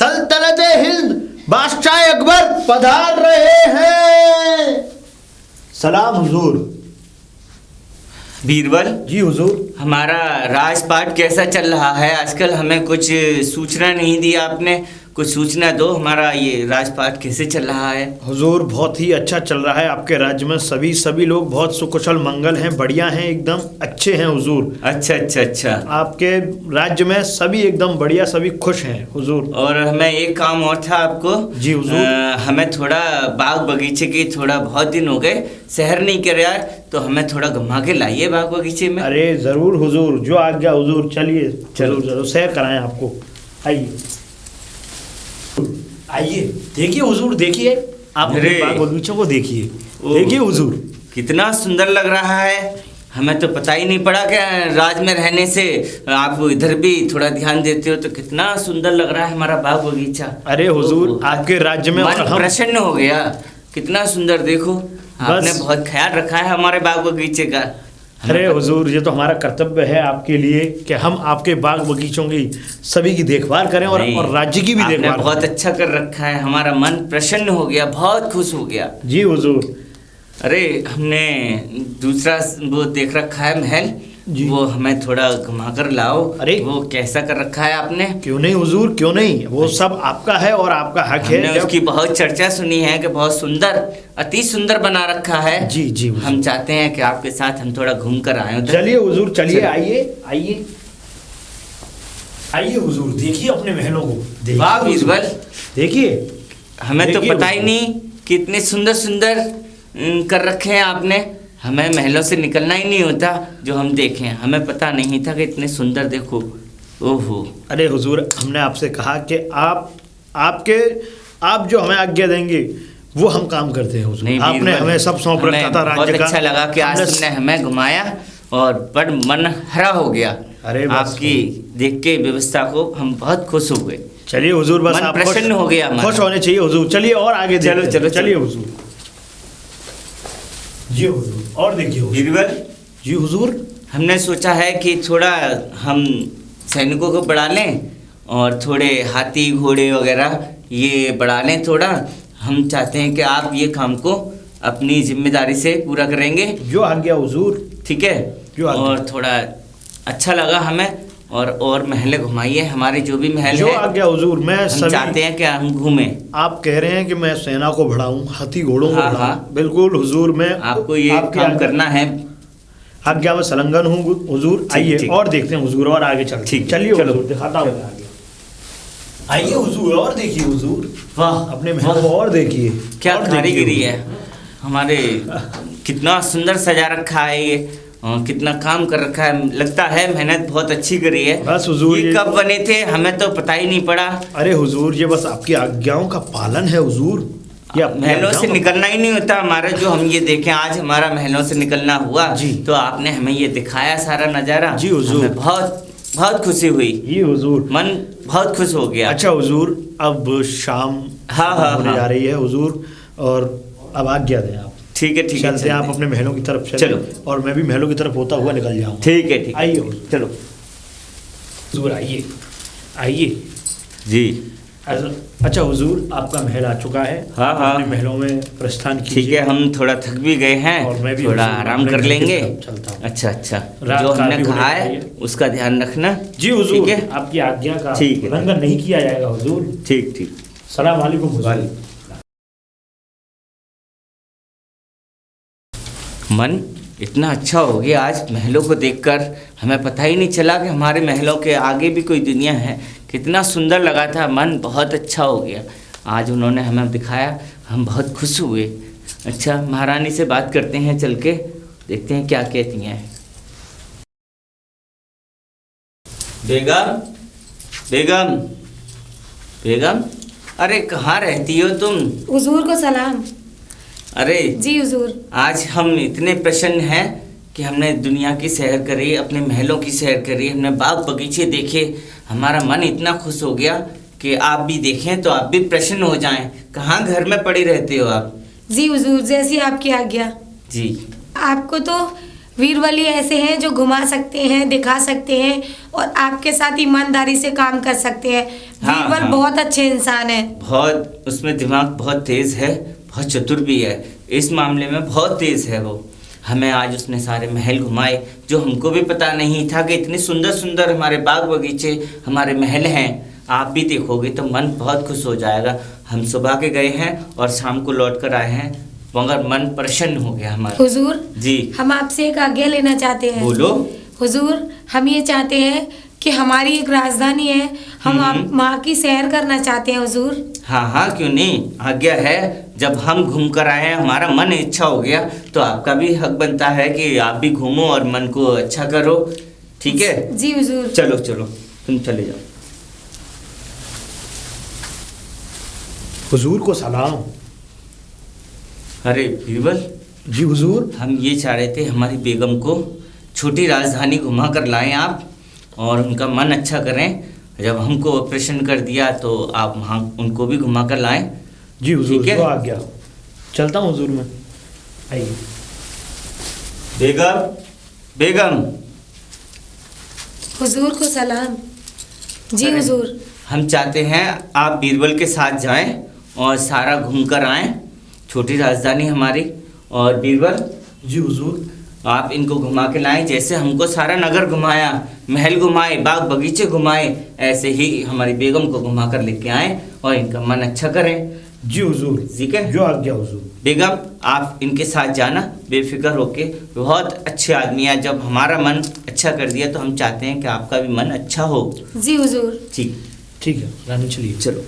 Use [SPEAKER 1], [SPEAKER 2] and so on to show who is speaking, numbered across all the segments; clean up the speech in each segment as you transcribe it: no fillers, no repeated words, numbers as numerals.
[SPEAKER 1] सल्तनत हिंद बादशाह अकबर पधार रहे हैं। सलाम हुजूर।
[SPEAKER 2] बीरबल
[SPEAKER 1] जी हुजूर।
[SPEAKER 2] हमारा राजपाट कैसा चल रहा है आजकल? हमें कुछ सूचना नहीं दी आपने, कुछ सूचना दो। हमारा ये राजपाट कैसे चल रहा है?
[SPEAKER 1] हुजूर बहुत ही अच्छा चल रहा है। आपके राज्य में सभी लोग बहुत सुकुशल मंगल हैं, बढ़िया हैं, एकदम अच्छे हैं हुजूर।
[SPEAKER 2] अच्छा अच्छा अच्छा।
[SPEAKER 1] आपके राज्य में सभी एकदम बढ़िया, सभी खुश हैं हुजूर।
[SPEAKER 2] और हमें एक काम और था आपको।
[SPEAKER 1] जी हुजूर।
[SPEAKER 2] हमें थोड़ा बाग बगीचे की थोड़ा बहुत दिन हो गए सैर नहीं कराया, तो हमें थोड़ा घुमा के लाइए बाग बगीचे में।
[SPEAKER 1] अरे ज़रूर हुजूर, जो आज्ञा हुजूर। चलिए चलो सैर कराएं आपको। आइए आइए, देखिए हुजूर, देखिए आप बाग बगीचों को देखिए। देखिए हुजूर
[SPEAKER 2] कितना सुंदर लग रहा है। हमें तो पता ही नहीं पड़ा कि राज में रहने से आप इधर भी थोड़ा ध्यान देते हो, तो कितना सुंदर लग रहा है हमारा बाग बगीचा।
[SPEAKER 1] अरे हुजूर आपके राज्य में
[SPEAKER 2] मन प्रसन्न हो गया। कितना सुंदर, देखो आपने बहुत ख्याल रखा है हमारे बाग बगीचे का।
[SPEAKER 1] अरे हुजूर, ये तो हमारा कर्तव्य है आपके लिए कि हम आपके बाग बगीचों की सभी की देखभाल करें और राज्य की भी देखभाल।
[SPEAKER 2] बहुत अच्छा कर रखा है, हमारा मन प्रसन्न हो गया, बहुत खुश हो गया।
[SPEAKER 1] जी हुजूर।
[SPEAKER 2] अरे हमने दूसरा वो देख रखा है महल, वो हमें थोड़ा घुमा कर लाओ। अरे वो कैसा कर रखा है आपने?
[SPEAKER 1] क्यों नहीं हुजूर, क्यों नहीं, वो सब आपका है और आपका हक है।
[SPEAKER 2] हमने उसकी बहुत चर्चा सुनी है कि बहुत सुंदर, अति सुंदर बना रखा है।
[SPEAKER 1] जी जी।
[SPEAKER 2] हम चाहते हैं कि आपके साथ हम थोड़ा घूम कर आए।
[SPEAKER 1] चलिए हुजूर, चलिए, आइए आइए आइए हुजूर, देखिए अपने महलों को।
[SPEAKER 2] वाह बीरबल,
[SPEAKER 1] देखिए।
[SPEAKER 2] हमें तो पता ही नहीं कि इतने सुंदर सुंदर कर रखे हैं आपने। हमें महलों से निकलना ही नहीं होता जो हम देखें, हमें पता नहीं था कि इतने सुंदर। देखो, ओहो।
[SPEAKER 1] अरे हुजूर, हमने आपसे कहा कि आप जो हमें आज्ञा देंगे वो हम काम करते हैं हुजूर। आपने हमें सब सौंप रखा था राज्य का।
[SPEAKER 2] बहुत अच्छा लगा कि आज तुमने हमें घुमाया और बड़ मन हरा हो गया।
[SPEAKER 1] अरे
[SPEAKER 2] आपकी देख के व्यवस्था को हम बहुत खुश हो गए।
[SPEAKER 1] चलिए हुजूर, बस आप
[SPEAKER 2] प्रसन्न हो गया,
[SPEAKER 1] खुश होने चाहिए हुजूर। चलिए और आगे
[SPEAKER 2] चलो चलो
[SPEAKER 1] चलिए हुजूर। जी हुजूर, और देखिए
[SPEAKER 2] बीरबल।
[SPEAKER 1] जी हुजूर,
[SPEAKER 2] हमने सोचा है कि थोड़ा हम सैनिकों को बढ़ा लें और थोड़े हाथी घोड़े वगैरह ये बढ़ा लें थोड़ा। हम चाहते हैं कि आप ये काम को अपनी जिम्मेदारी से पूरा करेंगे।
[SPEAKER 1] जो आज्ञा हुजूर।
[SPEAKER 2] ठीक है, और थोड़ा अच्छा लगा हमें। और महलें घुमाइए, हमारे जो भी महल
[SPEAKER 1] जो आज्ञा हुजूर। हम
[SPEAKER 2] चाहते हैं कि हम घूमें।
[SPEAKER 1] आप कह रहे हैं कि मैं सेना को बढ़ाऊं, हाथी घोड़ों को बढ़ाऊं। बिल्कुल हुजूर, मैं
[SPEAKER 2] आपको ये काम करना है।
[SPEAKER 1] आज्ञा में संलग्न हूँ हुजूर। आइए और देखते हैं हुजूर, और आगे चलते हैं। चलिए हुजूर, दिखाता हूँ आगे। आइए हुजूर, और देखिए हुजूर।
[SPEAKER 2] वाह,
[SPEAKER 1] अपने महल को और देखिए,
[SPEAKER 2] क्या कारीगरी है हमारे। कितना सुंदर सजा रखा है ये, कितना काम कर रखा है। लगता है मेहनत बहुत अच्छी करी है।
[SPEAKER 1] बस हुजूर,
[SPEAKER 2] ये कब बने थे हमें तो पता ही नहीं पड़ा।
[SPEAKER 1] अरे हुजूर, ये बस आपकी आज्ञाओं का पालन है हुजूर। ये
[SPEAKER 2] महलों से निकलना ही नहीं होता हमारा। जो हम ये देखें, आज हमारा महलों से निकलना हुआ तो आपने हमें ये दिखाया सारा नज़ारा।
[SPEAKER 1] जी हुजूर,
[SPEAKER 2] बहुत बहुत खुशी हुई।
[SPEAKER 1] जी हुजूर,
[SPEAKER 2] मन बहुत खुश हो गया।
[SPEAKER 1] अच्छा हुजूर, अब शाम होने जा रही है हुजूर, और अब आज्ञा दें आप।
[SPEAKER 2] ठीक है, ठीक है,
[SPEAKER 1] चलते हैं आप अपने महलों की तरफ चलो, और मैं भी महलों की तरफ होता हुआ निकल जाऊँ।
[SPEAKER 2] ठीक है, ठीक।
[SPEAKER 1] आइए
[SPEAKER 2] चलो
[SPEAKER 1] हुजूर, आइए आइए।
[SPEAKER 2] जी।
[SPEAKER 1] अच्छा हुजूर, आपका महल आ चुका है।
[SPEAKER 2] हाँ हाँ,
[SPEAKER 1] अपने महलों में प्रस्थान कीजिए।
[SPEAKER 2] ठीक है, हम थोड़ा थक भी गए हैं और मैं भी थोड़ा आराम कर लेंगे। अच्छा अच्छा, जो हमने कहा है उसका ध्यान रखना।
[SPEAKER 1] जी हुजूर, ठीक है, आपकी आज्ञा का उल्लंघन नहीं किया जाएगा हुजूर।
[SPEAKER 2] ठीक ठीक।
[SPEAKER 1] सलाम वालेकुम हुजूर।
[SPEAKER 2] मन इतना अच्छा हो गया आज महलों को देखकर। हमें पता ही नहीं चला कि हमारे महलों के आगे भी कोई दुनिया है। कितना सुंदर लगा था, मन बहुत अच्छा हो गया। आज उन्होंने हमें दिखाया, हम बहुत खुश हुए। अच्छा, महारानी से बात करते हैं, चल के देखते हैं क्या कहती हैं। बेगम, बेगम, बेगम, अरे कहाँ रहती हो तुम?
[SPEAKER 3] हुजूर को सलाम।
[SPEAKER 2] अरे
[SPEAKER 3] जी हुजूर,
[SPEAKER 2] आज हम इतने प्रसन्न हैं कि हमने दुनिया की सैर करी, अपने महलों की सैर करी, हमने बाग बगीचे देखे। हमारा मन इतना खुश हो गया कि आप भी देखें तो आप भी प्रसन्न हो जाएं। कहाँ घर में पड़ी रहते हो आप?
[SPEAKER 3] जी हुजूर, जैसी आपकी आज्ञा।
[SPEAKER 2] जी।
[SPEAKER 3] आपको तो वीरबल ही ऐसे हैं जो घुमा सकते हैं, दिखा सकते हैं और आपके साथ ईमानदारी से काम कर सकते हैं।
[SPEAKER 2] हाँ,
[SPEAKER 3] वीरबल
[SPEAKER 2] हाँ।
[SPEAKER 3] बहुत अच्छे इंसान है।
[SPEAKER 2] बहुत, उसमें दिमाग बहुत तेज है, बहुत चतुर भी है, इस मामले में बहुत तेज है वो। हमें आज उसने सारे महल घुमाए, जो हमको भी पता नहीं था कि इतने सुंदर सुंदर हमारे बाग बगीचे, हमारे महल हैं। आप भी देखोगे तो मन बहुत खुश हो जाएगा। हम सुबह के गए हैं और शाम को लौट कर आए हैं, मगर मन प्रसन्न हो गया हमारा।
[SPEAKER 3] हुजूर
[SPEAKER 2] जी
[SPEAKER 3] हम आपसे एक आज्ञा लेना चाहते हैं।
[SPEAKER 2] बोलो।
[SPEAKER 3] हुजूर हम ये चाहते हैं कि हमारी एक राजधानी है, हम आप वहाँ की सैर करना चाहते हैं हुजूर।
[SPEAKER 2] हाँ हाँ, क्यों नहीं, आज्ञा है। जब हम घूम कर आए हैं, हमारा मन इच्छा हो गया, तो आपका भी हक बनता है कि आप भी घूमो और मन को अच्छा करो। ठीक है
[SPEAKER 3] जी हुजूर।
[SPEAKER 2] चलो चलो, तुम चले जाओ।
[SPEAKER 1] हुजूर को सलाम।
[SPEAKER 2] अरे बीरबल,
[SPEAKER 1] जी हुजूर।
[SPEAKER 2] हम ये चाह रहे थे हमारी बेगम को छोटी राजधानी घुमा कर लाएं आप, और उनका मन अच्छा करें। जब हमको ऑपरेशन कर दिया तो आप वहाँ उनको भी घुमा कर लाएं।
[SPEAKER 1] जी हुजूर,
[SPEAKER 2] ठीक है?
[SPEAKER 1] जो आ गया। चलता हूँ हुजूर मैं। आइए।
[SPEAKER 2] बेगम, बेगम।
[SPEAKER 3] हुजूर को सलाम। जी
[SPEAKER 2] अरे,
[SPEAKER 3] हुजूर।
[SPEAKER 2] हम चाहते हैं आप बीरबल के साथ जाएं और सारा घूम कर आएँ, छोटी राजधानी हमारी। और बीरबल,
[SPEAKER 1] जी हुजूर।
[SPEAKER 2] आप इनको घुमा के लाएं, जैसे हमको सारा नगर घुमाया, महल घुमाए, बाग बगीचे घुमाए, ऐसे ही हमारी बेगम को घुमा कर लेके आएं और इनका मन अच्छा करें।
[SPEAKER 1] जी हुजूर।
[SPEAKER 2] ठीक है?
[SPEAKER 1] जो आ गया हुजूर।
[SPEAKER 2] बेगम, आप इनके साथ जाना बेफिक्र होके। बहुत अच्छे आदमी है, जब हमारा मन अच्छा कर दिया तो हम चाहते हैं कि आपका भी मन अच्छा हो।
[SPEAKER 3] जी हुजूर।
[SPEAKER 2] ठीक,
[SPEAKER 1] ठीक है रानी, चलिए।
[SPEAKER 2] चलो।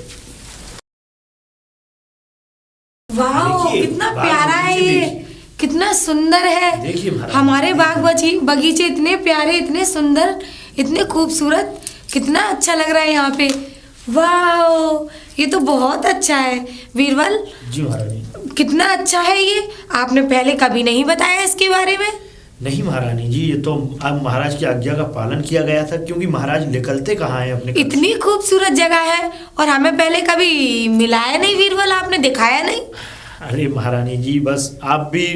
[SPEAKER 3] वाह
[SPEAKER 1] देखिए,
[SPEAKER 3] कितना
[SPEAKER 1] बाग
[SPEAKER 3] प्यारा है
[SPEAKER 1] बगीचे
[SPEAKER 3] ये,
[SPEAKER 1] देखिए।
[SPEAKER 3] कितना सुंदर है।
[SPEAKER 1] देखिए महाराज।
[SPEAKER 3] हमारे बाग बगीचे इतने प्यारे, इतने सुंदर, इतने खूबसूरत, कितना अच्छा लग रहा है यहाँ पे। वाह ये तो बहुत अच्छा है वीरबल।
[SPEAKER 1] जी महारानी।
[SPEAKER 3] कितना अच्छा है ये, आपने पहले कभी नहीं बताया इसके बारे में।
[SPEAKER 1] नहीं महारानी जी, ये तो अब महाराज की आज्ञा का पालन किया गया था, क्योंकि महाराज निकलते कहाँ हैं अपने घर से।
[SPEAKER 3] इतनी खूबसूरत जगह है और हमें पहले कभी मिलाया नहीं वीरबल, आपने दिखाया नहीं।
[SPEAKER 1] अरे महारानी जी, बस आप भी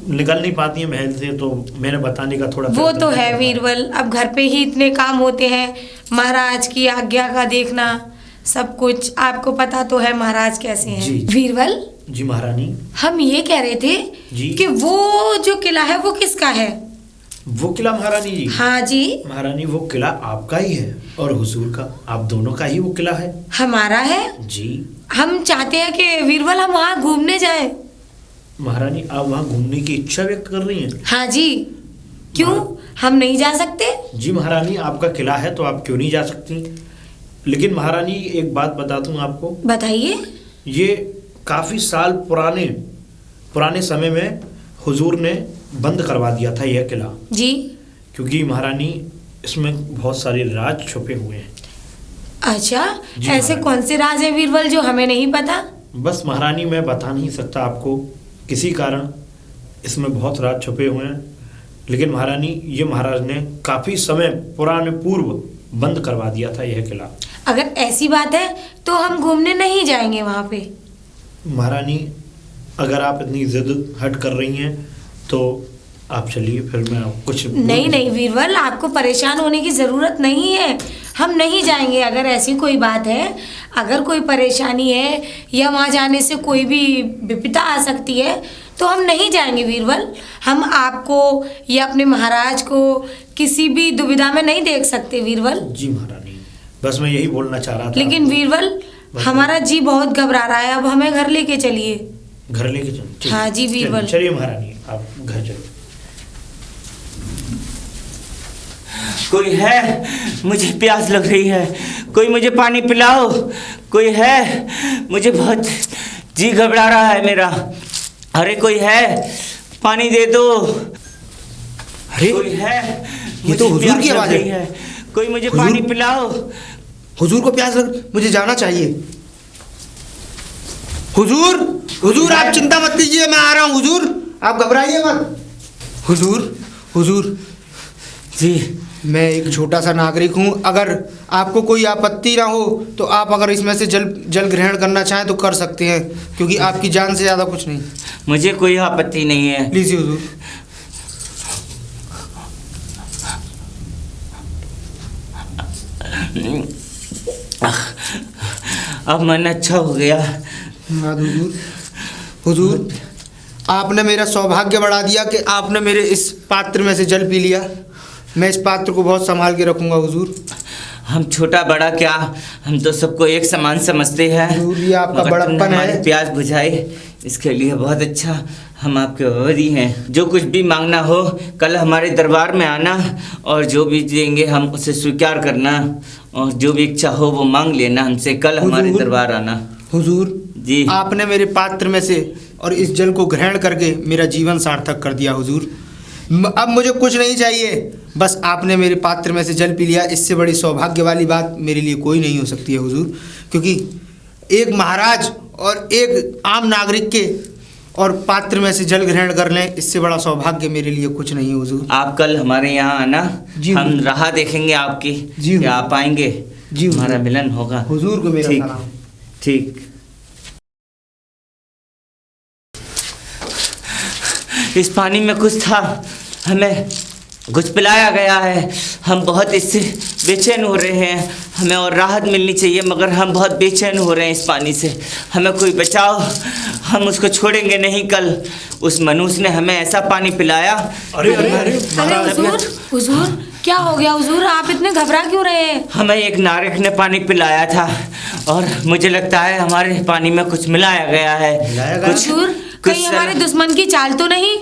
[SPEAKER 1] निकल नहीं पाती हैं महल से, तो मैंने बताने का थोड़ा
[SPEAKER 3] वो
[SPEAKER 1] प्रयत्न
[SPEAKER 3] तो
[SPEAKER 1] किया।
[SPEAKER 3] है वीरबल, अब घर पे ही इतने काम होते हैं, महाराज की आज्ञा का देखना, सब कुछ आपको पता तो है महाराज कैसे हैं।
[SPEAKER 1] जी।
[SPEAKER 3] वीरबल,
[SPEAKER 1] जी महारानी।
[SPEAKER 3] हम ये कह रहे थे
[SPEAKER 1] जी।
[SPEAKER 3] कि वो जो किला है वो किसका है।
[SPEAKER 1] वो किला महारानी जी।
[SPEAKER 3] हाँ जी।
[SPEAKER 1] महारानी, वो किला आपका ही है और हुजूर का, आप दोनों का ही वो किला है।
[SPEAKER 3] हमारा है।
[SPEAKER 1] जी
[SPEAKER 3] हम चाहते हैं कि वीरबल हम वहाँ घूमने जाएं।
[SPEAKER 1] महारानी, आप वहाँ घूमने की इच्छा व्यक्त कर रही हैं?
[SPEAKER 3] हाँ जी। क्यों, हम नहीं जा सकते?
[SPEAKER 1] जी महारानी, आपका किला है तो आप क्यों नहीं जा सकती। लेकिन महारानी एक बात बता दूं आपको,
[SPEAKER 3] बताइए।
[SPEAKER 1] ये काफ़ी साल पुराने समय में हुजूर ने बंद करवा दिया था यह किला,
[SPEAKER 3] जी।
[SPEAKER 1] क्योंकि महारानी इसमें बहुत सारे राज छुपे हुए हैं।
[SPEAKER 3] अच्छा,
[SPEAKER 1] जी
[SPEAKER 3] ऐसे
[SPEAKER 1] महारानी।
[SPEAKER 3] कौन से राज है वीरबल जो हमें नहीं पता?
[SPEAKER 1] बस महारानी, मैं बता नहीं सकता आपको, किसी कारण इसमें बहुत राज छुपे हुए हैं। लेकिन महारानी, ये महाराज ने काफ़ी समय पूर्व बंद करवा दिया था यह किला।
[SPEAKER 3] अगर ऐसी बात है तो हम घूमने नहीं जाएंगे वहाँ पे।
[SPEAKER 1] महारानी, अगर आप इतनी जिद हट कर रही हैं तो आप चलिए, फिर मैं कुछ
[SPEAKER 3] नहीं वीरबल, आपको परेशान होने की ज़रूरत नहीं है, हम नहीं जाएंगे। अगर ऐसी कोई बात है, अगर कोई परेशानी है या वहाँ जाने से कोई भी विपदा आ सकती है तो हम नहीं जाएंगे वीरबल। हम आपको या अपने महाराज को किसी भी दुविधा में नहीं देख सकते वीरबल।
[SPEAKER 1] जी महारानी, बस मैं यही बोलना चाह रहा था।
[SPEAKER 3] लेकिन वीरबल, हमारा जी बहुत घबरा रहा है, अब हमें घर लेके चलिए।
[SPEAKER 1] घर लेके चलिए।
[SPEAKER 3] हाँ जी वीरबल।
[SPEAKER 1] चलिए महारानी, आप घर चलिए।
[SPEAKER 2] कोई है, मुझे प्यास लग रही है, कोई मुझे पानी पिलाओ। कोई है, मुझे बहुत जी घबरा रहा है मेरा। अरे कोई है, पानी दे दो।
[SPEAKER 4] अरे
[SPEAKER 2] कोई है,
[SPEAKER 4] ये तो
[SPEAKER 2] मुझे
[SPEAKER 4] हुजूर की
[SPEAKER 2] प्यास लग
[SPEAKER 4] आवाज़
[SPEAKER 2] रही
[SPEAKER 4] है।
[SPEAKER 2] कोई मुझे
[SPEAKER 4] हुजूर?
[SPEAKER 2] पानी पिलाओ।
[SPEAKER 4] हुजूर को प्यास लग, मुझे जाना चाहिए। हुजूर, हुजूर आप चिंता मत कीजिए, मैं आ रहा हूँ। हुजूर आप घबराइए मत। हुजूर, हुजूर
[SPEAKER 2] जी।
[SPEAKER 4] मैं एक छोटा सा नागरिक हूँ, अगर आपको कोई आपत्ति ना हो तो आप अगर इसमें से जल ग्रहण करना चाहें तो कर सकते हैं, क्योंकि आपकी जान से ज़्यादा कुछ नहीं।
[SPEAKER 2] मुझे कोई आपत्ति नहीं है।
[SPEAKER 4] लीजिए हुजूर।
[SPEAKER 2] अब मन अच्छा हो गया।
[SPEAKER 4] हुजूर, हुजूर, आपने मेरा सौभाग्य बढ़ा दिया कि आपने मेरे इस पात्र में से जल पी लिया। मैं इस पात्र को बहुत संभाल के रखूंगा हुजूर।
[SPEAKER 2] हम छोटा बड़ा क्या, हम तो सबको एक समान समझते हैं।
[SPEAKER 4] हुजूर, ये आपका
[SPEAKER 2] मगर तुमने
[SPEAKER 4] बड़प्पन
[SPEAKER 2] हमारी
[SPEAKER 4] है।
[SPEAKER 2] प्यास बुझाई, इसके लिए बहुत अच्छा। हम आपके वफादारी हैं। जो कुछ भी मांगना हो कल हमारे दरबार में आना, और जो भी देंगे हम उसे स्वीकार करना, और जो भी इच्छा हो वो मांग लेना हमसे। कल हमारे
[SPEAKER 4] हुजूर,
[SPEAKER 2] दरबार आना।
[SPEAKER 4] हुजूर
[SPEAKER 2] जी।
[SPEAKER 4] आपने मेरे पात्र में से और इस जल को ग्रहण करके मेरा जीवन सार्थक कर दिया हुजूर। अब मुझे कुछ नहीं चाहिए, बस आपने मेरे पात्र में से जल पी लिया। इससे बड़ी सौभाग्य वाली बात मेरे लिए कोई नहीं हो सकती है हुजूर, क्योंकि एक महाराज और एक आम नागरिक के और पात्र में से जल ग्रहण कर लें, इससे बड़ा सौभाग्य मेरे लिए कुछ नहीं है हुजूर।
[SPEAKER 2] आप कल हमारे यहाँ आना,
[SPEAKER 4] जी
[SPEAKER 2] हम
[SPEAKER 4] हुजूर।
[SPEAKER 2] राह देखेंगे आपकी।
[SPEAKER 4] जी
[SPEAKER 2] कि आप आएंगे,
[SPEAKER 4] जी हुजूर।
[SPEAKER 2] हमारा मिलन होगा।
[SPEAKER 4] हुजूर को मेरा
[SPEAKER 2] ठीक,
[SPEAKER 4] सलाम।
[SPEAKER 2] ठीक। इस पानी में कुछ था, हमें कुछ पिलाया गया है। हम बहुत इससे बेचैन हो रहे हैं, हमें और राहत मिलनी चाहिए, मगर हम बहुत बेचैन हो रहे हैं इस पानी से। हमें कोई बचाओ, हम उसको छोड़ेंगे नहीं। कल उस मनुष्य ने हमें ऐसा पानी पिलाया।
[SPEAKER 1] अरे अरे अरे
[SPEAKER 3] अरे
[SPEAKER 1] महाराज,
[SPEAKER 3] हुजूर, हुजूर क्या हो गया हुजूर? आप इतने घबरा क्यों रहे हैं?
[SPEAKER 2] हमें एक नागरिक ने पानी पिलाया था, और मुझे लगता है हमारे पानी में कुछ मिलाया गया है।
[SPEAKER 1] मिलाया गया?
[SPEAKER 2] कुछ
[SPEAKER 3] हुजूर, कहीं हमारे दुश्मन की चाल तो नहीं?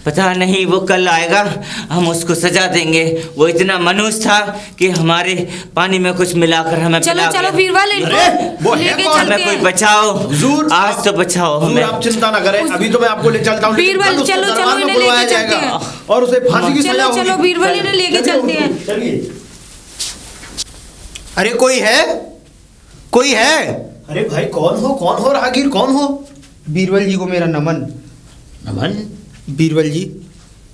[SPEAKER 2] पता नहीं, वो कल आएगा, हम उसको सजा देंगे। वो इतना मनुष्य था कि हमारे पानी में कुछ मिलाकर हमें
[SPEAKER 3] चलो
[SPEAKER 2] पिला
[SPEAKER 3] चलो
[SPEAKER 2] गया।
[SPEAKER 3] बीरबल,
[SPEAKER 1] अरे, वो
[SPEAKER 3] इनको
[SPEAKER 1] है
[SPEAKER 3] लेके
[SPEAKER 1] कौन?
[SPEAKER 3] चलते
[SPEAKER 2] हमें कोई
[SPEAKER 3] हैं।
[SPEAKER 2] बचाओ
[SPEAKER 1] हुजूर,
[SPEAKER 2] आज तो बचाओ
[SPEAKER 1] हुजूर,
[SPEAKER 2] हमें।
[SPEAKER 1] आप चिंता ना करें, अभी तो मैं आपको ले चलता हूँ। लेकिन
[SPEAKER 3] बीरबल,
[SPEAKER 1] कल उसको
[SPEAKER 3] चलो, चलो,
[SPEAKER 1] दरबार में
[SPEAKER 3] इन्हें
[SPEAKER 1] बुलवाया
[SPEAKER 3] लेके चलते
[SPEAKER 1] जाएगा
[SPEAKER 3] हैं।
[SPEAKER 1] और उसे फांसी की
[SPEAKER 3] चलो,
[SPEAKER 1] सजा होगी।
[SPEAKER 3] चलो, बीरबल, इन्हें लेके
[SPEAKER 1] चलिए,
[SPEAKER 3] चलते हैं।
[SPEAKER 1] हुजूर, चलिए।
[SPEAKER 4] अरे कोई है, कोई है?
[SPEAKER 1] अरे भाई, कौन हो राहगीर, कौन हो?
[SPEAKER 4] बीरबल जी को मेरा नमन।
[SPEAKER 1] नमन।
[SPEAKER 4] बीरबल जी,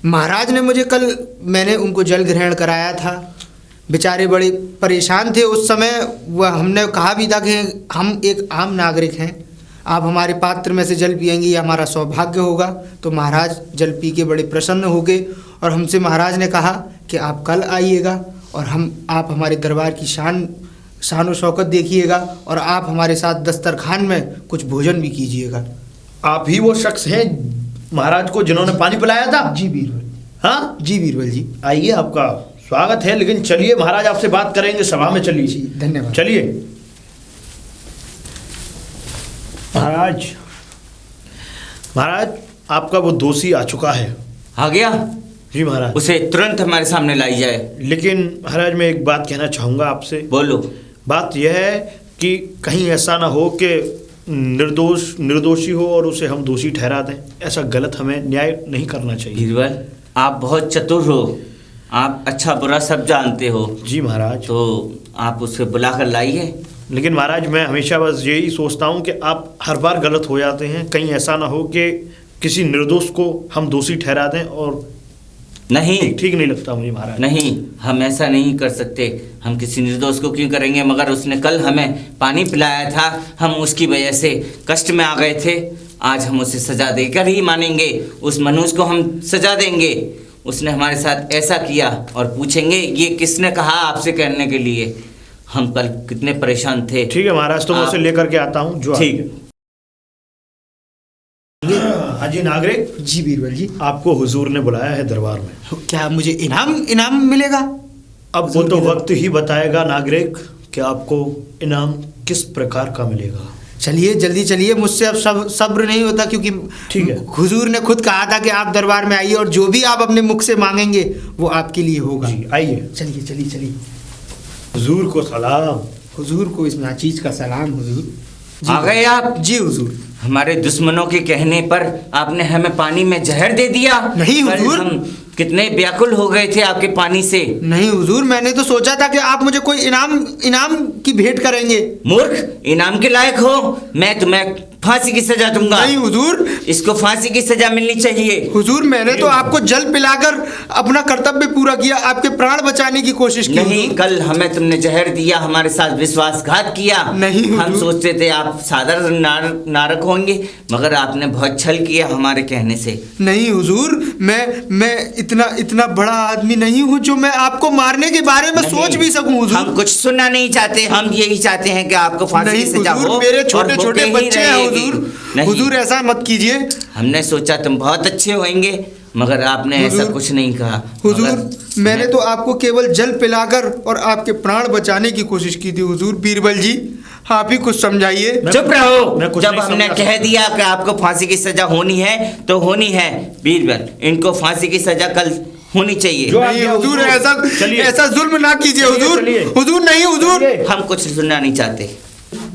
[SPEAKER 4] महाराज ने मुझे कल, मैंने उनको जल ग्रहण कराया था। बेचारे बड़े परेशान थे उस समय। वह हमने कहा भी था कि हम एक आम नागरिक हैं, आप हमारे पात्र में से जल पिएंगे, ये हमारा सौभाग्य होगा। तो महाराज जल पी के बड़े प्रसन्न हो गए, और हमसे महाराज ने कहा कि आप कल आइएगा, और आप हमारे दरबार की शान व शौकत देखिएगा, और आप हमारे साथ दस्तरखान में कुछ भोजन भी कीजिएगा।
[SPEAKER 1] आप ही वो शख्स हैं महाराज को जिन्होंने पानी पिलाया था?
[SPEAKER 4] जी बीरबल।
[SPEAKER 1] हाँ
[SPEAKER 4] जी बीरबल जी।
[SPEAKER 1] आइए, आपका स्वागत है। लेकिन चलिए, महाराज आपसे बात करेंगे सभा में। चलिए।
[SPEAKER 4] जी, धन्यवाद।
[SPEAKER 1] चलिए। महाराज, महाराज आपका वो दोषी आ चुका है।
[SPEAKER 2] आ गया?
[SPEAKER 1] जी महाराज।
[SPEAKER 2] उसे तुरंत हमारे सामने लाई जाए।
[SPEAKER 1] लेकिन महाराज, मैं एक बात कहना चाहूँगा आपसे।
[SPEAKER 2] बोलो।
[SPEAKER 1] बात यह है कि कहीं ऐसा ना हो कि निर्दोषी हो और उसे हम दोषी ठहरा दें। ऐसा गलत हमें न्याय नहीं करना चाहिए।
[SPEAKER 2] बीरबल, आप बहुत चतुर हो, आप अच्छा बुरा सब जानते हो।
[SPEAKER 1] जी महाराज।
[SPEAKER 2] तो आप उसे बुलाकर लाइए।
[SPEAKER 1] लेकिन महाराज, मैं हमेशा बस यही सोचता हूँ कि आप हर बार गलत हो जाते हैं। कहीं ऐसा ना हो कि किसी निर्दोष को हम दोषी ठहरा दें, और
[SPEAKER 2] नहीं,
[SPEAKER 1] ठीक नहीं लगता मुझे महाराज।
[SPEAKER 2] नहीं, हम ऐसा नहीं कर सकते। हम किसी निर्दोष को क्यों करेंगे? मगर उसने कल हमें पानी पिलाया था, हम उसकी वजह से कष्ट में आ गए थे। आज हम उसे सजा देकर ही मानेंगे। उस मनुष्य को हम सजा देंगे। उसने हमारे साथ ऐसा किया, और पूछेंगे ये किसने कहा आपसे करने के लिए। हम कल कितने परेशान थे।
[SPEAKER 1] ठीक है महाराज, तो मैं उसे लेकर के आता हूँ। जो
[SPEAKER 2] ठीक।
[SPEAKER 1] हाजी नागरिक,
[SPEAKER 4] जी बीरबल जी।
[SPEAKER 1] आपको हुजूर ने बुलाया है दरबार में।
[SPEAKER 4] क्या मुझे इनाम मिलेगा?
[SPEAKER 1] अब वो तो वक्त ही बताएगा नागरिक कि आपको इनाम किस प्रकार का मिलेगा।
[SPEAKER 4] चलिए जल्दी चलिए, मुझसे अब सब्र नहीं होता, क्योंकि
[SPEAKER 1] ठीक है।
[SPEAKER 4] हुजूर ने खुद कहा था कि आप दरबार में आइए, और जो भी आप अपने मुख से मांगेंगे वो आपके लिए होगा।
[SPEAKER 1] जी, आइए।
[SPEAKER 4] चलिए चलिए चलिए।
[SPEAKER 1] हुजूर को सलाम।
[SPEAKER 4] हुजूर को इस नाचीज का सलाम। हुजूर
[SPEAKER 2] आ गए आप?
[SPEAKER 4] जी हुजूर।
[SPEAKER 2] हमारे दुश्मनों के कहने पर आपने हमें पानी में जहर दे दिया।
[SPEAKER 4] नहीं
[SPEAKER 2] कल
[SPEAKER 4] हुजूर।
[SPEAKER 2] हम कितने व्याकुल हो गए थे आपके पानी से।
[SPEAKER 4] नहीं हुजूर, मैंने तो सोचा था कि आप मुझे कोई इनाम की भेंट करेंगे।
[SPEAKER 2] मूर्ख, इनाम के लायक हो? मैं तुम्हें फांसी की सजा दूंगा।
[SPEAKER 4] नहीं हुजूर,
[SPEAKER 2] इसको फांसी की सजा मिलनी चाहिए।
[SPEAKER 4] हुजूर मैंने तो आपको जल पिलाकर अपना कर्तव्य पूरा किया, आपके प्राण बचाने की कोशिश की।
[SPEAKER 2] नहीं,
[SPEAKER 4] हुजूर।
[SPEAKER 2] कल हमें तुमने जहर दिया, हमारे साथ विश्वासघात किया।
[SPEAKER 4] नहीं हुजूर।
[SPEAKER 2] हम सोचते थे आप साधारण नारक होंगे, मगर आपने बहुत छल किया हमारे कहने से।
[SPEAKER 4] नहीं हुजूर, मैं इतना बड़ा आदमी नहीं हूँ जो मैं आपको मारने के बारे में
[SPEAKER 2] नहीं,
[SPEAKER 4] सोच भी सकूं हुजूर।
[SPEAKER 2] हम कुछ सुनना नहीं चाहते, हम यही चाहते हैं कि आपको फांसी
[SPEAKER 4] नहीं
[SPEAKER 2] की सजा
[SPEAKER 4] हुजूर,
[SPEAKER 2] हो।
[SPEAKER 4] मेरे
[SPEAKER 2] और
[SPEAKER 4] छोटे
[SPEAKER 2] होके
[SPEAKER 4] छोटे
[SPEAKER 2] ही
[SPEAKER 4] बच्चे हैं
[SPEAKER 2] रहेगी।
[SPEAKER 4] हुजूर।
[SPEAKER 2] नहीं,
[SPEAKER 4] हुजूर ऐसा मत कीजिए।
[SPEAKER 2] हमने सोचा तुम बहुत अच्छे होंगे, मगर आपने ऐसा
[SPEAKER 4] हुजूर,
[SPEAKER 2] कुछ नहीं कहा।
[SPEAKER 4] हुजूर
[SPEAKER 2] मगर
[SPEAKER 4] मैंने तो आपको केवल जल पिलाकर और आपके प्राण बचाने की कोशिश की थी हुजूर। बीरबल जी आप ही कुछ समझाइए।
[SPEAKER 2] चुप रहो।
[SPEAKER 1] मैं कुछ
[SPEAKER 2] जब
[SPEAKER 1] नहीं
[SPEAKER 2] हमने
[SPEAKER 1] समझा
[SPEAKER 2] कह दिया कि आपको फांसी की सजा होनी है तो होनी है। बीरबल, इनको फांसी की सजा कल होनी चाहिए।
[SPEAKER 1] जो
[SPEAKER 4] नहीं हुजूर,
[SPEAKER 1] चलिए।
[SPEAKER 4] ऐसा जुल्म ना कीजिए हुजूर।
[SPEAKER 1] चलिए।
[SPEAKER 4] हुजूर नहीं हुजूर।
[SPEAKER 1] चलिए।
[SPEAKER 2] हम कुछ सुनना नहीं चाहते।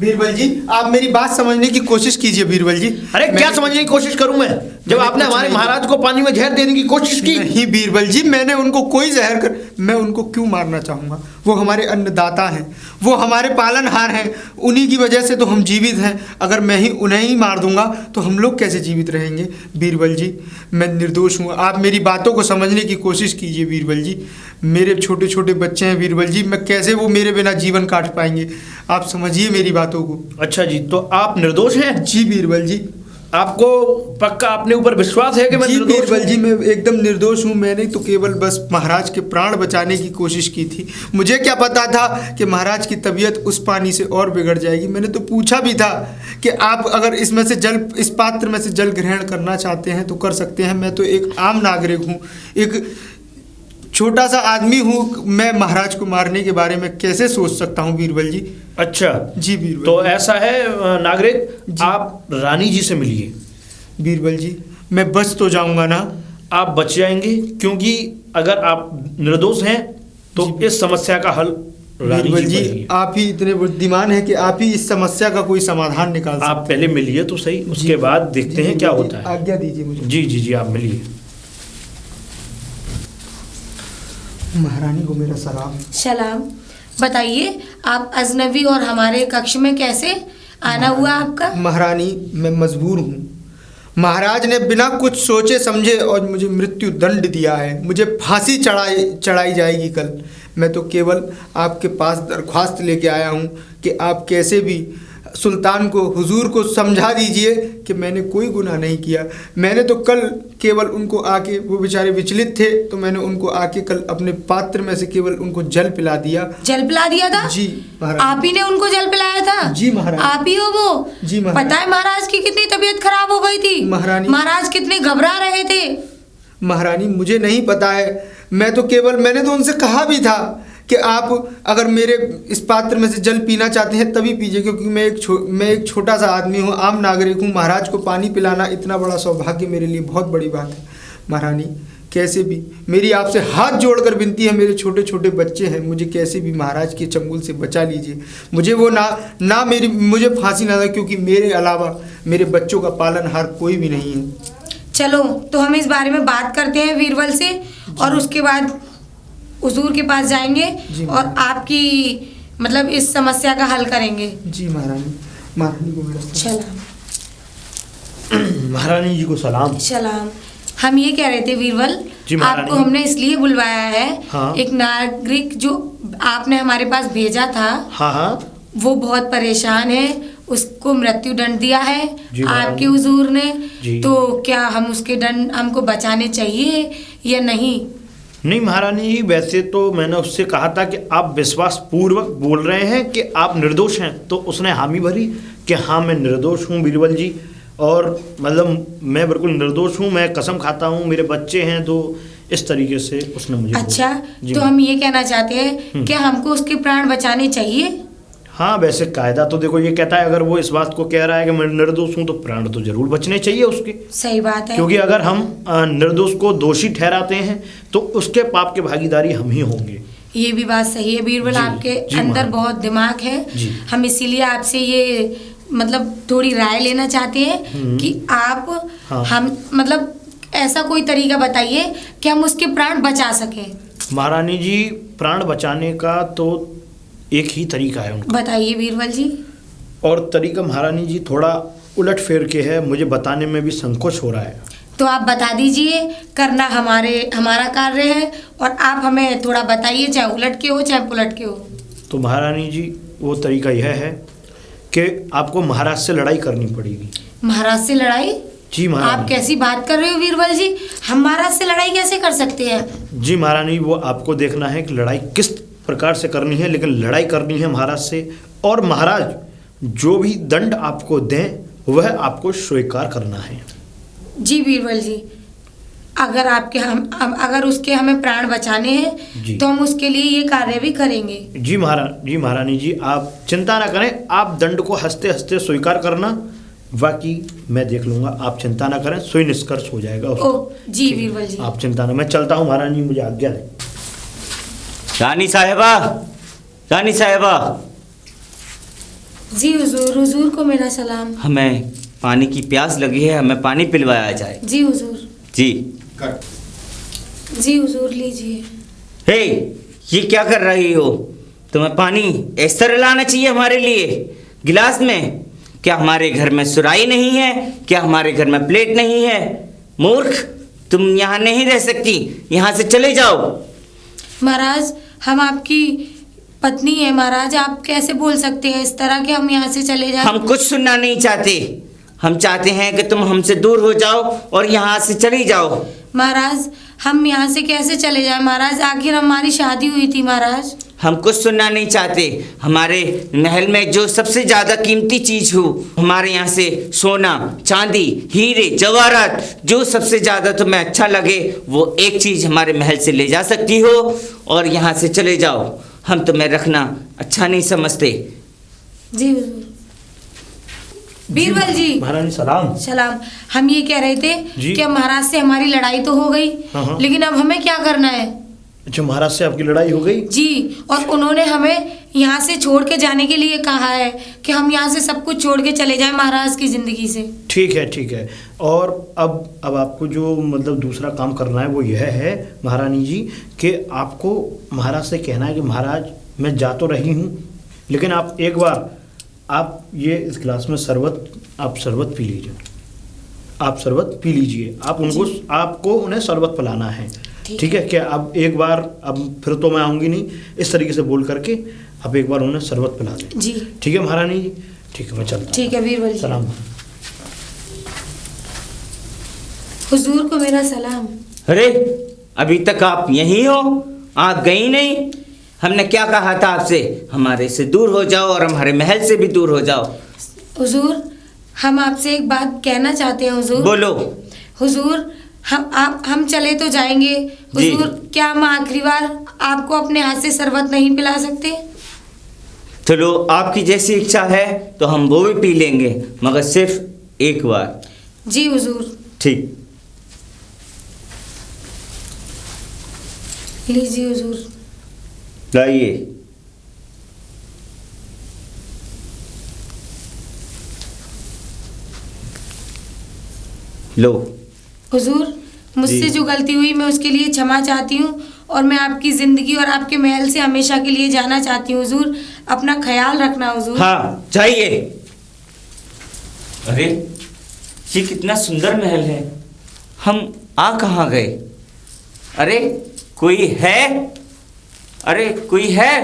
[SPEAKER 4] बीरबल जी आप मेरी बात समझने की कोशिश कीजिए। बीरबल जी
[SPEAKER 1] अरे क्या समझने की कोशिश करूं मैं, जब
[SPEAKER 4] मैंने
[SPEAKER 1] आपने
[SPEAKER 4] कुछ
[SPEAKER 1] हमारे
[SPEAKER 4] नहीं-
[SPEAKER 1] महाराज को पानी में जहर देने की कोशिश की।
[SPEAKER 4] नहीं बीरबल जी, मैंने उनको कोई जहर कर, मैं उनको क्यों मारना चाहूँगा? वो हमारे अन्नदाता हैं, वो हमारे पालनहार हैं, उन्हीं की वजह से तो हम जीवित हैं। अगर मैं ही उन्हें ही मार दूंगा तो हम लोग कैसे जीवित रहेंगे? बीरबल जी मैं निर्दोष हूँ, आप मेरी बातों को समझने की कोशिश कीजिए। बीरबल जी मेरे छोटे छोटे बच्चे हैं बीरबल जी, मैं कैसे वो मेरे बिना जीवन काट पाएंगे? आप समझिए मेरी बातों को।
[SPEAKER 1] अच्छा जी, तो आप निर्दोष हैं?
[SPEAKER 4] जी बीरबल जी।
[SPEAKER 1] आपको पक्का अपने ऊपर विश्वास है कि मैं
[SPEAKER 4] जी
[SPEAKER 1] निर्दोष
[SPEAKER 4] बीरबल
[SPEAKER 1] हूं?
[SPEAKER 4] जी मैं एकदम निर्दोष हूँ। मैंने तो केवल बस महाराज के प्राण बचाने की कोशिश की थी। मुझे क्या पता था कि महाराज की तबीयत उस पानी से और बिगड़ जाएगी। मैंने तो पूछा भी था कि आप अगर इसमें से जल, इस पात्र में से जल ग्रहण करना चाहते हैं तो कर सकते हैं। मैं तो एक आम नागरिक हूँ, एक छोटा सा आदमी हूँ, मैं महाराज को मारने के बारे में कैसे सोच सकता हूँ बीरबल जी?
[SPEAKER 1] अच्छा
[SPEAKER 4] जी बीरबल।
[SPEAKER 1] तो ऐसा है नागरिक, आप रानी जी से मिलिए।
[SPEAKER 4] बीरबल जी मैं बच तो जाऊंगा ना?
[SPEAKER 1] आप बच जाएंगे, क्योंकि अगर आप निर्दोष हैं तो इस समस्या का हल रानी
[SPEAKER 4] बीरबल
[SPEAKER 1] जी
[SPEAKER 4] जी
[SPEAKER 1] करेंगे।
[SPEAKER 4] आप ही इतने बुद्धिमान हैं कि आप ही इस समस्या का कोई समाधान निकाल सकते
[SPEAKER 1] आप पहले मिलिए तो सही, उसके बाद देखते हैं क्या होता है।
[SPEAKER 4] आज्ञा दीजिए मुझे।
[SPEAKER 1] जी जी जी, आप मिलिए।
[SPEAKER 4] महारानी को मेरा सलाम।
[SPEAKER 3] सलाम। बताइए आप अजनबी और हमारे कक्ष में कैसे आना हुआ आपका?
[SPEAKER 4] महारानी मैं मजबूर हूँ। महाराज ने बिना कुछ सोचे समझे और मुझे मृत्यु दंड दिया है। मुझे फांसी चढ़ाई जाएगी कल। मैं तो केवल आपके पास दरख्वास्त लेके आया हूँ कि आप कैसे भी सुल्तान को, हुजूर को समझा दीजिए कि मैंने कोई गुनाह नहीं किया। मैंने तो कल केवल उनको आके, वो बेचारे विचलित थे तो मैंने उनको आके कल अपने पात्र में से केवल उनको जल पिला दिया।
[SPEAKER 3] जल पिला दिया था?
[SPEAKER 4] जी महाराज।
[SPEAKER 3] आप ही ने उनको जल पिलाया था?
[SPEAKER 4] जी महाराज।
[SPEAKER 3] आप ही हो वो?
[SPEAKER 4] जी महाराज।
[SPEAKER 3] पता है महाराज की कितनी तबीयत खराब हो गई थी?
[SPEAKER 4] महारानी।
[SPEAKER 3] महाराज कितने घबरा रहे थे।
[SPEAKER 4] महारानी मुझे नहीं पता है, मैं तो केवल, मैंने तो उनसे कहा भी था कि आप अगर मेरे इस पात्र में से जल पीना चाहते हैं तभी पीजिए, क्योंकि मैं एक छोटा सा आदमी हूँ, आम नागरिक हूँ। महाराज को पानी पिलाना इतना बड़ा सौभाग्य मेरे लिए बहुत बड़ी बात है। महारानी कैसे भी मेरी आपसे हाथ जोड़कर विनती है, मेरे छोटे छोटे बच्चे हैं, मुझे कैसे भी महाराज के चंगुल से बचा लीजिए। मुझे वो मुझे फांसी ना दे, क्योंकि मेरे अलावा मेरे बच्चों का पालनहार कोई भी नहीं है।
[SPEAKER 3] चलो तो हम इस बारे में बात करते हैं बीरबल से, और उसके बाद हुजूर के पास जाएंगे और आपकी मतलब इस समस्या का हल करेंगे।
[SPEAKER 4] जी महारानी। महारानी को मेरा
[SPEAKER 3] सलाम।
[SPEAKER 1] महारानी जी को सलाम।
[SPEAKER 3] सलाम। हम ये कह रहे थे बीरबल,
[SPEAKER 1] जी महारानी।
[SPEAKER 3] आपको हमने इसलिए बुलवाया है।
[SPEAKER 1] हाँ।
[SPEAKER 3] एक नागरिक जो आपने हमारे पास भेजा था,
[SPEAKER 1] हाँ हाँ
[SPEAKER 3] वो बहुत परेशान है, उसको मृत्यु दंड दिया है
[SPEAKER 1] जी महारानी।
[SPEAKER 3] आपके हुजूर ने।
[SPEAKER 1] जी।
[SPEAKER 3] तो क्या हम उसके दंड हमको बचाने चाहिए या नहीं?
[SPEAKER 1] नहीं महारानी जी, वैसे तो मैंने उससे कहा था कि आप विश्वास पूर्वक बोल रहे हैं कि आप निर्दोष हैं, तो उसने हामी भरी कि हाँ मैं निर्दोष हूँ बीरबल जी, और मतलब मैं बिल्कुल निर्दोष हूँ, मैं कसम खाता हूँ, मेरे बच्चे हैं। तो इस तरीके से उसने मुझे
[SPEAKER 3] अच्छा,
[SPEAKER 1] जी।
[SPEAKER 3] तो हम ये कहना चाहते हैं कि हमको उसके प्राण बचाने चाहिए।
[SPEAKER 1] हाँ वैसे कायदा तो देखो ये कहता है, अगर वो इस बात को कह रहा है कि मैं निर्दोष हूँ तो प्राण तो जरूर बचने चाहिए उसके।
[SPEAKER 3] सही बात है।
[SPEAKER 1] क्योंकि अगर हम निर्दोष को दोषी ठहराते हैं तो उसके पाप के भागीदारी हम ही होंगे।
[SPEAKER 3] ये भी बात सही है बीरबल,
[SPEAKER 1] जी,
[SPEAKER 3] आपके
[SPEAKER 1] जी
[SPEAKER 3] अंदर
[SPEAKER 1] महाराज।
[SPEAKER 3] बहुत दिमाग है।
[SPEAKER 1] जी।
[SPEAKER 3] हम इसीलिए आपसे ये मतलब थोड़ी राय लेना चाहते हैं कि आप
[SPEAKER 1] हाँ।
[SPEAKER 3] हम मतलब ऐसा कोई तरीका बताइए कि हम उसके प्राण बचा सकें।
[SPEAKER 1] महारानी जी, प्राण बचाने का तो एक ही तरीका है उनका,
[SPEAKER 3] बताइए बीरबल जी।
[SPEAKER 1] और तरीका महारानी जी थोड़ा उलट फेर के है, मुझे बताने में भी संकोच हो रहा है।
[SPEAKER 3] तो आप बता दीजिए, करना हमारा कार्य है, और आप हमें थोड़ा बताइए, चाहे उलट के हो चाहे पुलट के हो।
[SPEAKER 1] तो महारानी जी, वो तरीका यह है कि आपको महाराज से लड़ाई करनी पड़ेगी।
[SPEAKER 3] महाराज से लड़ाई?
[SPEAKER 1] जी महारानी।
[SPEAKER 3] आप कैसी बात कर रहे हो बीरबल जी? हम महाराज से लड़ाई कैसे कर सकते हैं?
[SPEAKER 1] जी महारानी, वो आपको देखना है कि लड़ाई किस प्रकार से करनी है, लेकिन लड़ाई करनी है महाराज से, और महाराज जो भी दंड आपको दें वह आपको स्वीकार करना है।
[SPEAKER 3] जी बीरबल जी, अगर अगर उसके हमें प्राण बचाने हैं तो हम उसके लिए ये कार्य भी करेंगे।
[SPEAKER 1] जी महारानी जी, आप चिंता ना करें, आप दंड को हंसते हंसते स्वीकार करना, बाकी मैं देख लूंगा, आप चिंता ना करें, सोई निष्कर्ष हो जाएगा।
[SPEAKER 3] ओ जी बीरबल जी,
[SPEAKER 1] आप चिंता ना, मैं चलता हूँ महारानी, मुझे आज्ञा दें।
[SPEAKER 2] रानी साहिबा, रानी साहिबा।
[SPEAKER 3] जी हुजूर, हुजूर को मेरा सलाम।
[SPEAKER 2] हमें पानी की प्यास लगी है, हमें पानी पिलवाया जाए।
[SPEAKER 3] जी हुजूर।
[SPEAKER 2] जी
[SPEAKER 3] जी हुजूर, लीजिए।
[SPEAKER 2] हे, ये क्या कर रही हो? तुम्हें पानी इस तरह लाना चाहिए हमारे लिए गिलास में। क्या हमारे घर में सुराही नहीं है? क्या हमारे घर में प्लेट नहीं है? मूर्ख, तुम यहाँ नहीं रह सकती, यहाँ से चले जाओ।
[SPEAKER 3] महाराज, हम आपकी पत्नी है महाराज, आप कैसे बोल सकते हैं इस तरह कि हम यहाँ से चले जाएं?
[SPEAKER 2] हम कुछ सुनना नहीं चाहते, हम चाहते हैं कि तुम हमसे दूर हो जाओ और यहाँ से चली जाओ।
[SPEAKER 3] महाराज, हम यहाँ से कैसे चले जाएं महाराज? आखिर हमारी शादी हुई थी महाराज।
[SPEAKER 2] हम कुछ सुनना नहीं चाहते। हमारे महल में जो सबसे ज़्यादा कीमती चीज़ हो, हमारे यहाँ से सोना, चांदी, हीरे, जवाहरात, जो सबसे ज़्यादा तुम्हें अच्छा लगे वो एक चीज़ हमारे महल से ले जा सकती हो और यहाँ से चले जाओ। हम तुम्हें रखना अच्छा नहीं समझते।
[SPEAKER 3] जी हुजूर। बीरबल जी,
[SPEAKER 1] महारानी सलाम।
[SPEAKER 3] सलाम। हम ये कह रहे थे कि महाराज से हमारी लड़ाई तो हो गई, लेकिन अब हमें क्या करना है?
[SPEAKER 1] अच्छा, महाराज से आपकी लड़ाई हो गई?
[SPEAKER 3] जी, और उन्होंने हमें यहाँ से छोड़ के जाने के लिए कहा है कि हम यहाँ से सब कुछ छोड़ के चले जाएं महाराज की ज़िंदगी से।
[SPEAKER 1] ठीक है, ठीक है। और अब आपको जो मतलब दूसरा काम करना है वो यह है महारानी जी कि आपको महाराज से कहना है कि महाराज, मैं जा तो रही हूँ, लेकिन आप एक बार आप ये इस गिलास में आप शरबत पी लीजिए। आप शरबत पी लीजिए, आपको उन्हें शरबत पिलाना है। ठीक है क्या? अब एक बार, अब फिर तो मैं आऊँगी नहीं, इस तरीके से बोल करके आप एक बार उन्हें शरबत पिला दें। जी ठीक है महारानी जी, ठीक है, मैं चलता हूँ।
[SPEAKER 3] ठीक है बीरबल जी।
[SPEAKER 1] सलाम।
[SPEAKER 3] हुजूर को मेरा सलाम।
[SPEAKER 2] अरे, अभी तक आप यहीं हो, आप गई नहीं? हमने क्या कहा था आपसे? हमारे से दूर हो जाओ और हमारे महल से भी दूर हो जाओ।
[SPEAKER 3] हुजूर, हम आपसे एक बात कहना चाहते हैं हुजूर।
[SPEAKER 2] बोलो।
[SPEAKER 3] हुजूर, हम चले तो जाएंगे हुजूर, क्या हम आखिरी बार आपको अपने हाथ से शरबत नहीं पिला सकते?
[SPEAKER 2] चलो, आपकी जैसी इच्छा है तो हम वो भी पी लेंगे, मगर सिर्फ एक बार।
[SPEAKER 3] जी हुजूर।
[SPEAKER 2] ठीक।
[SPEAKER 3] लीजिए हुजूर।
[SPEAKER 2] लाइए। लो।
[SPEAKER 3] हुजूर, मुझसे जो गलती हुई मैं उसके लिए क्षमा चाहती हूँ, और मैं आपकी ज़िंदगी और आपके महल से हमेशा के लिए जाना चाहती हूँ हुजूर। अपना ख्याल रखना हुजूर।
[SPEAKER 2] हाँ, जाइए। अरे, ये कितना सुंदर महल है, हम आ कहाँ गए? अरे, कोई है? अरे, कोई है?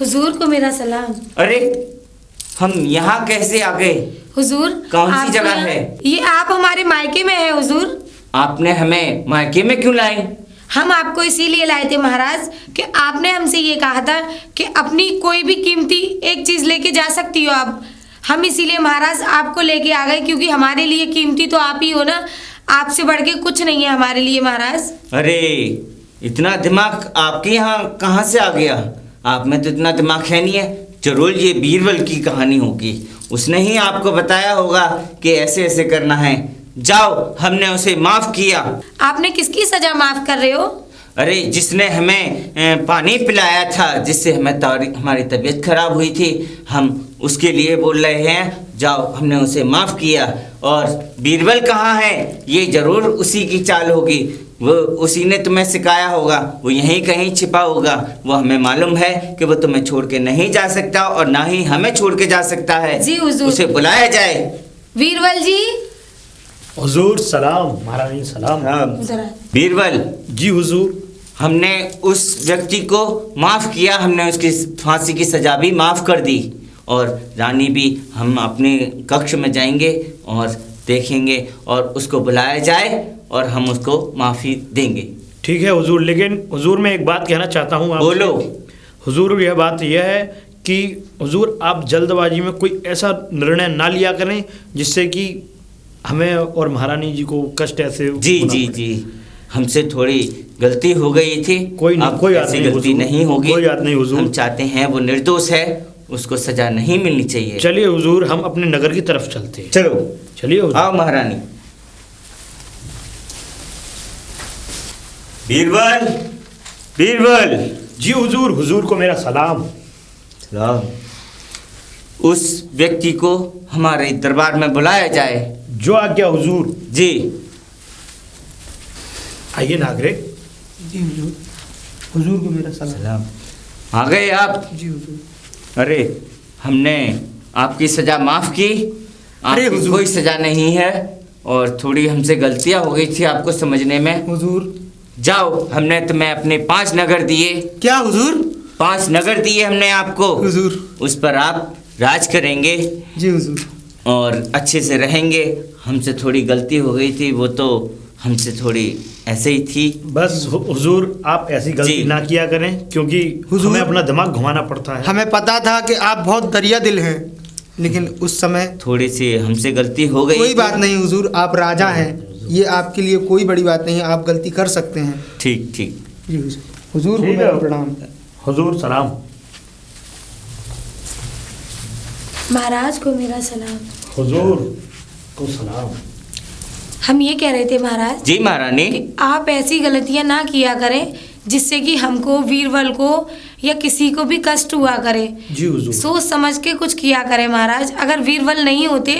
[SPEAKER 3] हुजूर को मेरा सलाम।
[SPEAKER 2] अरे, हम यहाँ कैसे आ गए?
[SPEAKER 3] हुजूर,
[SPEAKER 2] कौन सी जगह है
[SPEAKER 3] ये? आप हमारे मायके में हैं हुजूर।
[SPEAKER 2] आपने हमें मायके में क्यों लाए?
[SPEAKER 3] हम आपको इसीलिए लाए थे महाराज कि आपने हमसे ये कहा था कि अपनी कोई भी कीमती एक चीज़ लेके जा सकती हो आप। हम इसीलिए महाराज आपको लेके आ गए, क्योंकि हमारे लिए कीमती तो आप ही हो ना, आपसे बढ़ के कुछ नहीं है हमारे लिए महाराज।
[SPEAKER 2] अरे, इतना दिमाग आपके यहाँ कहाँ से आ गया? आप में तो इतना दिमाग है नहीं है। जरूर ये बीरबल की कहानी होगी, उसने ही आपको बताया होगा कि ऐसे ऐसे करना है। जाओ, हमने उसे माफ़ किया।
[SPEAKER 3] आपने किसकी सज़ा माफ़ कर रहे हो?
[SPEAKER 2] अरे, जिसने हमें पानी पिलाया था, जिससे हमारी तबीयत खराब हुई थी, हम उसके लिए बोल रहे हैं। जाओ, हमने उसे माफ़ किया। और बीरबल कहाँ है? ये ज़रूर उसी की चाल होगी, वो उसी ने तुम्हें सिखाया होगा, वो यहीं कहीं छिपा होगा। वो हमें मालूम है कि वो तुम्हें छोड़ के नहीं जा सकता और ना ही हमें छोड़ के जा सकता है।
[SPEAKER 3] जी हुजूर।
[SPEAKER 2] उसे बुलाया जाए।
[SPEAKER 3] वीरबल जी
[SPEAKER 1] हुजूर सलाम, महारानी सलाम।
[SPEAKER 3] उधर आ।
[SPEAKER 2] बीरबल,
[SPEAKER 1] जी हुजूर।
[SPEAKER 2] हमने उस व्यक्ति को माफ़ किया, हमने उसकी फांसी की सज़ा भी माफ़ कर दी। और रानी भी, हम अपने कक्ष में जाएंगे और देखेंगे और उसको बुलाया जाए और हम उसको माफ़ी देंगे।
[SPEAKER 1] ठीक है हुजूर, लेकिन हुजूर मैं एक बात कहना चाहता हूँ आपसे।
[SPEAKER 2] बोलो।
[SPEAKER 1] हुजूर यह बात यह है कि हुजूर आप जल्दबाजी में कोई ऐसा निर्णय ना लिया करें जिससे कि हमें और महारानी जी को कष्ट ऐसे
[SPEAKER 2] जी
[SPEAKER 1] होना
[SPEAKER 2] जी
[SPEAKER 1] पड़े।
[SPEAKER 2] जी, हमसे थोड़ी गलती हो गई थी।
[SPEAKER 1] कोई नहीं,
[SPEAKER 2] अब
[SPEAKER 1] कोई बात
[SPEAKER 2] ऐसी
[SPEAKER 1] नहीं
[SPEAKER 2] गलती
[SPEAKER 1] हुजूर,
[SPEAKER 2] नहीं होगी।
[SPEAKER 1] कोई बात नहीं हुजूर।
[SPEAKER 2] हम चाहते हैं वो निर्दोष है, उसको सजा नहीं मिलनी चाहिए।
[SPEAKER 1] चलिए हुजूर, हम अपने नगर की तरफ चलते हैं।
[SPEAKER 2] चलो
[SPEAKER 1] चलिए हुजूर।
[SPEAKER 2] आओ महारानी। बीरबल, बीरबल।
[SPEAKER 1] जी हुजूर, हुजूर को मेरा सलाम।
[SPEAKER 2] सलाम। उस व्यक्ति को हमारे दरबार में बुलाया जाए।
[SPEAKER 1] जो आज्ञा हुजूर।
[SPEAKER 2] जी।
[SPEAKER 1] आइए नागरिक।
[SPEAKER 4] जी हुजूर, हुजूर को मेरा सलाम।
[SPEAKER 2] सलाम। आ गए आप?
[SPEAKER 4] जी हुजूर।
[SPEAKER 2] अरे, हमने आपकी सज़ा माफ़ की।
[SPEAKER 4] अरे
[SPEAKER 2] आपकी
[SPEAKER 4] हुजूर।
[SPEAKER 2] कोई सज़ा नहीं है और थोड़ी हमसे गलतियां हो गई थी आपको समझने में।
[SPEAKER 4] हुजूर।
[SPEAKER 2] जाओ, हमने तुम्हें अपने 5 नगर दिए।
[SPEAKER 4] क्या हुजूर?
[SPEAKER 2] 5 नगर दिए हमने आपको।
[SPEAKER 4] हुजूर।
[SPEAKER 2] उस पर आप राज करेंगे
[SPEAKER 4] जी हुजूर।
[SPEAKER 2] और अच्छे से रहेंगे। हमसे थोड़ी गलती हो गई थी, वो तो हमसे थोड़ी ऐसे ही थी।
[SPEAKER 1] बस हुजूर आप ऐसी गलती
[SPEAKER 2] जी।
[SPEAKER 1] ना किया करें, क्योंकि
[SPEAKER 4] हुजूर।
[SPEAKER 1] हमें अपना दिमाग घुमाना पड़ता है।
[SPEAKER 4] हमें पता था कि आप बहुत दरिया दिल हैं, लेकिन उस समय
[SPEAKER 2] थोड़ी सी हमसे गलती हो गई
[SPEAKER 4] कोई
[SPEAKER 2] थी।
[SPEAKER 4] बात नहीं हुजूर, आप राजा हैं, ये आपके लिए कोई बड़ी बात नहीं है, आप गलती कर सकते हैं।
[SPEAKER 2] ठीक ठीक।
[SPEAKER 4] जी हुजूर, हुजूर को
[SPEAKER 1] ठीक है।
[SPEAKER 4] मेरा प्रणाम।
[SPEAKER 1] हुजूर सलाम।
[SPEAKER 3] महाराज को मेरा सलाम।
[SPEAKER 1] हुजूर को सलाम।
[SPEAKER 3] हम ये कह रहे थे महाराज
[SPEAKER 2] जी महारानी।
[SPEAKER 3] कि आप ऐसी गलतियां ना किया करें जिससे कि हमको, वीरबल को या किसी को भी कष्ट हुआ करे।
[SPEAKER 1] जी हुजूर।
[SPEAKER 3] सोच समझ के कुछ किया करें महाराज। अगर वीरबल नहीं होते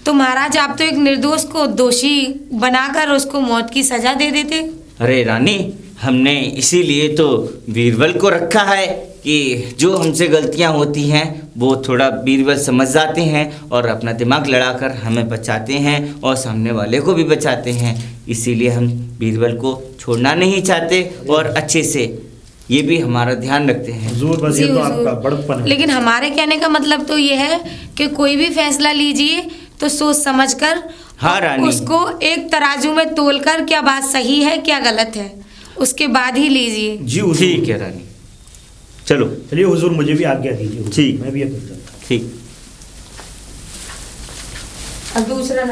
[SPEAKER 3] तो महाराज आप तो एक निर्दोष को दोषी बनाकर उसको मौत की सजा दे देते।
[SPEAKER 2] अरे रानी, हमने इसीलिए तो बीरबल को रखा है कि जो हमसे गलतियां होती हैं वो थोड़ा बीरबल समझ जाते हैं और अपना दिमाग लड़ाकर हमें बचाते हैं और सामने वाले को भी बचाते हैं। इसीलिए हम बीरबल को छोड़ना नहीं चाहते और अच्छे से ये भी हमारा ध्यान रखते हैं।
[SPEAKER 1] हुजूर बस
[SPEAKER 3] जी
[SPEAKER 1] ये तो
[SPEAKER 3] हुजूर।
[SPEAKER 1] आपका बड़प्पन है।
[SPEAKER 3] लेकिन हमारे कहने का मतलब तो ये है कि कोई भी फैसला लीजिए तो सोच समझकर,
[SPEAKER 2] हाँ रानी।
[SPEAKER 3] उसको एक तराजू में तोलकर क्या बात सही है क्या गलत है उसके बाद ही लीजिए।
[SPEAKER 1] जी हुजूर।
[SPEAKER 2] ठीक है रानी, चलो।
[SPEAKER 1] चलिए हुजूर, मुझे भी आज्ञा दीजिए हुजूर।
[SPEAKER 2] ठीक।
[SPEAKER 1] मैं भी अपनी चलता हूँ।
[SPEAKER 2] ठीक।
[SPEAKER 3] अब दूसरा